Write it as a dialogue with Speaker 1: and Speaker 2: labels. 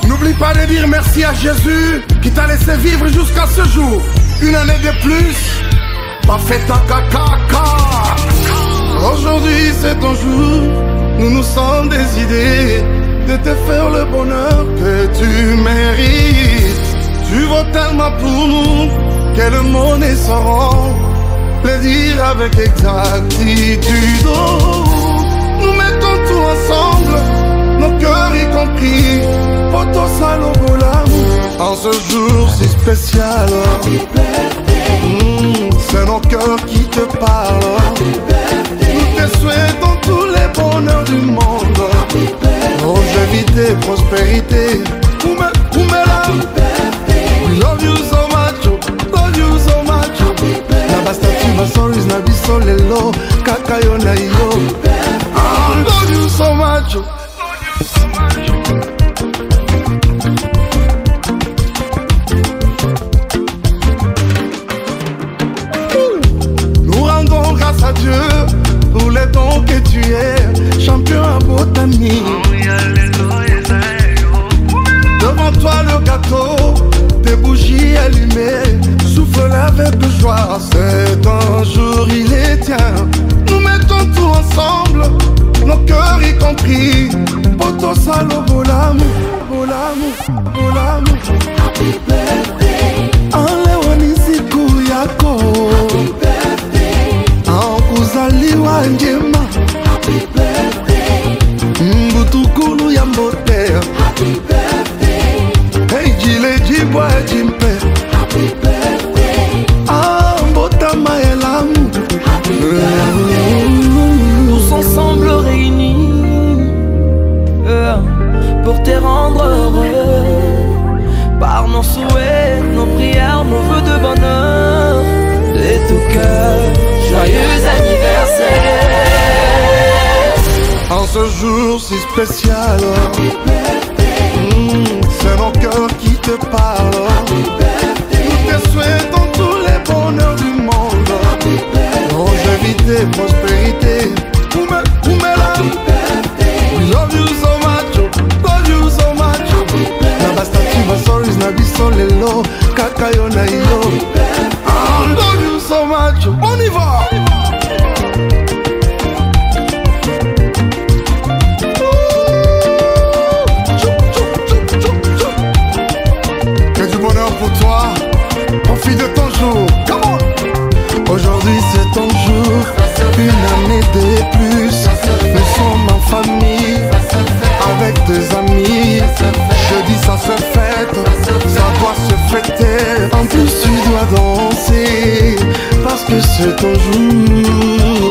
Speaker 1: N'oublie pas de dire merci à Jésus qui t'a laissé vivre jusqu'à ce jour. Une année de plus, pas fait ta caca. Aujourd'hui c'est ton jour, nous nous sommes décidés de te faire le bonheur que tu mérites. Tu vaux tellement pour nous que le monde ne saura le dire avec exactitude. Nous mettons tout ensemble, nos cœurs y compris, poto salobola. En ce jour si spécial, c'est nos cœurs qui te parlent. Nous te souhaitons tous les bonheurs du monde, longévité, prospérité. We love you so much, love you so much. Na bastatu basoris na biso lelo kaka yo na yo. Love you so much. Nous rendons grâce à Dieu pour les dons que tu es, champion à botanie. Devant toi le gâteau, des bougies allumées, souffle avec joie, c'est un jour il est tien. Nous mettons tout ensemble, nos cœurs y compris, poto salo bolamu, bolamu, bolamu. Happy birthday, Alewani siku yako. Happy birthday, Aokuzaliwa njema. Happy birthday, Mbutukulu ya mbote. Happy birthday, hey jile jibwa jimpe. Happy birthday, mbota maelamu. Happy birthday,
Speaker 2: tous ensemble réunis pour te rendre heureux. Par nos souhaits, nos prières, nos vœux de bonheur, de tout cœur, joyeux anniversaire.
Speaker 1: En ce jour si spécial, c'est nos cœurs qui te parlent. Nous te souhaitons tous les bonheurs du monde, longévité, prospérité. We love you so much, love you so much. Na bastatu basoris na biso lelo kaka yo na yo. Love you so much. On y va. Pour toi, profite de ton jour. Come on. Aujourd'hui c'est ton jour, une année de plus. Nous sommes en famille, avec des amis. Jeudi ça se fête, ça doit se fêter. En plus tu dois danser, parce que c'est ton jour.